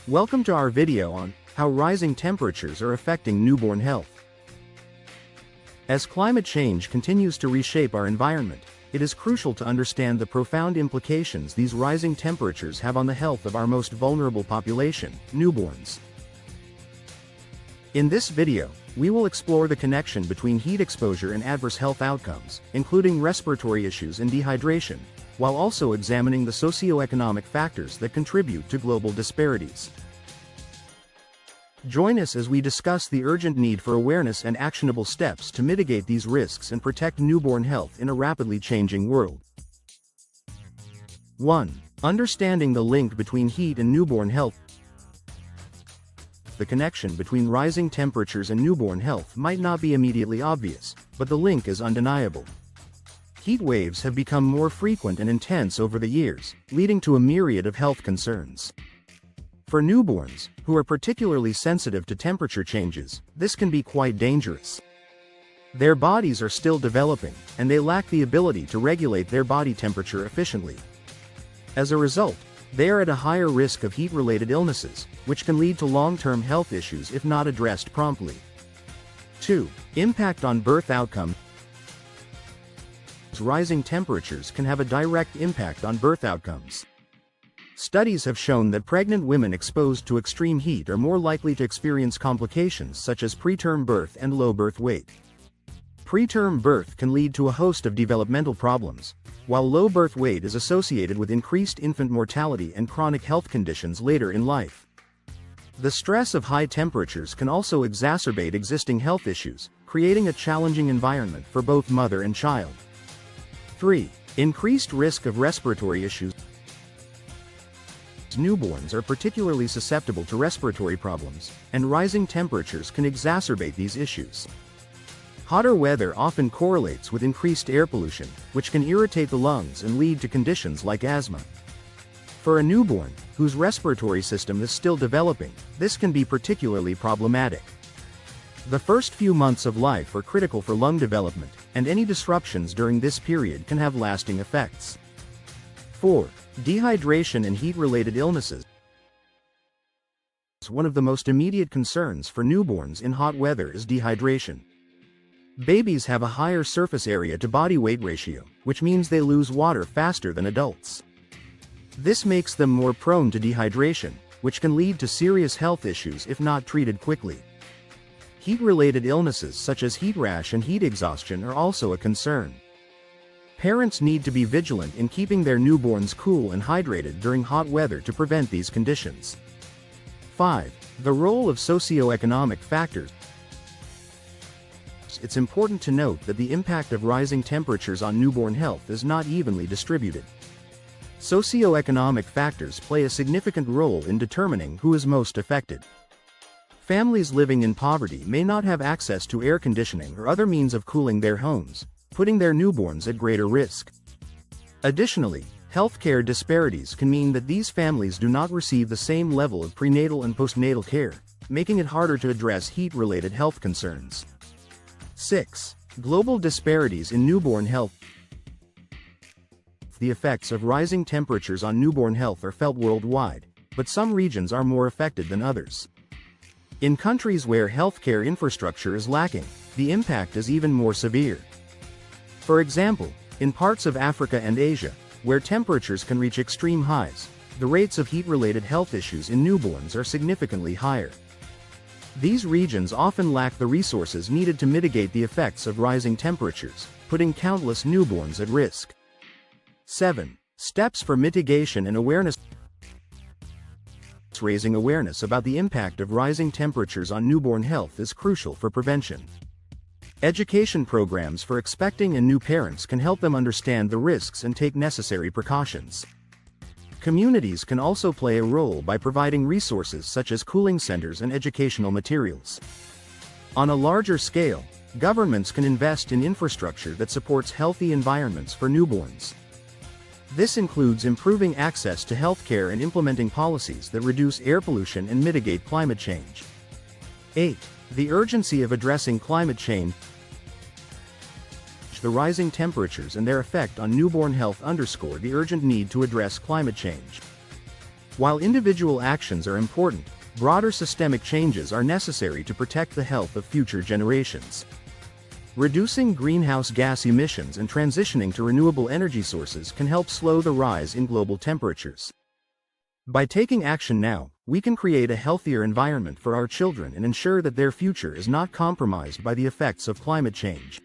Welcome to our video on how rising temperatures are affecting newborn health. As climate change continues to reshape our environment, it is crucial to understand the profound implications these rising temperatures have on the health of our most vulnerable population, newborns. In this video, we will explore the connection between heat exposure and adverse health outcomes, including respiratory issues and dehydration, while also examining the socioeconomic factors that contribute to global disparities. Join us as we discuss the urgent need for awareness and actionable steps to mitigate these risks and protect newborn health in a rapidly changing world. 1. Understanding the link between heat and newborn health. The connection between rising temperatures and newborn health might not be immediately obvious, but the link is undeniable. Heat waves have become more frequent and intense over the years, leading to a myriad of health concerns. For newborns, who are particularly sensitive to temperature changes, this can be quite dangerous. Their bodies are still developing, and they lack the ability to regulate their body temperature efficiently. As a result, they are at a higher risk of heat-related illnesses, which can lead to long-term health issues if not addressed promptly. 2. Impact on birth outcome. Rising temperatures can have a direct impact on birth outcomes. Studies have shown that pregnant women exposed to extreme heat are more likely to experience complications such as preterm birth and low birth weight. Preterm birth can lead to a host of developmental problems, while low birth weight is associated with increased infant mortality and chronic health conditions later in life. The stress of high temperatures can also exacerbate existing health issues, creating a challenging environment for both mother and child. 3. Increased risk of respiratory issues. Newborns are particularly susceptible to respiratory problems, and rising temperatures can exacerbate these issues. Hotter weather often correlates with increased air pollution, which can irritate the lungs and lead to conditions like asthma. For a newborn, whose respiratory system is still developing, this can be particularly problematic. The first few months of life are critical for lung development, and any disruptions during this period can have lasting effects. 4. Dehydration and heat-related illnesses. One of the most immediate concerns for newborns in hot weather is dehydration. Babies have a higher surface area to body weight ratio, which means they lose water faster than adults. This makes them more prone to dehydration, which can lead to serious health issues if not treated quickly. Heat-related illnesses such as heat rash and heat exhaustion are also a concern. Parents need to be vigilant in keeping their newborns cool and hydrated during hot weather to prevent these conditions. 5. The role of socioeconomic factors. It's important to note that the impact of rising temperatures on newborn health is not evenly distributed. Socioeconomic factors play a significant role in determining who is most affected. Families living in poverty may not have access to air conditioning or other means of cooling their homes, putting their newborns at greater risk. Additionally, healthcare disparities can mean that these families do not receive the same level of prenatal and postnatal care, making it harder to address heat-related health concerns. 6. Global disparities in newborn health. The effects of rising temperatures on newborn health are felt worldwide, but some regions are more affected than others. In countries where healthcare infrastructure is lacking, the impact is even more severe. For example, in parts of Africa and Asia, where temperatures can reach extreme highs, the rates of heat-related health issues in newborns are significantly higher. These regions often lack the resources needed to mitigate the effects of rising temperatures, putting countless newborns at risk. 7. Steps for mitigation and awareness. Raising awareness about the impact of rising temperatures on newborn health is crucial for prevention. Education programs for expecting and new parents can help them understand the risks and take necessary precautions. Communities can also play a role by providing resources such as cooling centers and educational materials. On a larger scale, governments can invest in infrastructure that supports healthy environments for newborns. This includes improving access to healthcare and implementing policies that reduce air pollution and mitigate climate change. 8. The urgency of addressing climate change. The rising temperatures and their effect on newborn health underscore the urgent need to address climate change. While individual actions are important, broader systemic changes are necessary to protect the health of future generations. Reducing greenhouse gas emissions and transitioning to renewable energy sources can help slow the rise in global temperatures. By taking action now, we can create a healthier environment for our children and ensure that their future is not compromised by the effects of climate change.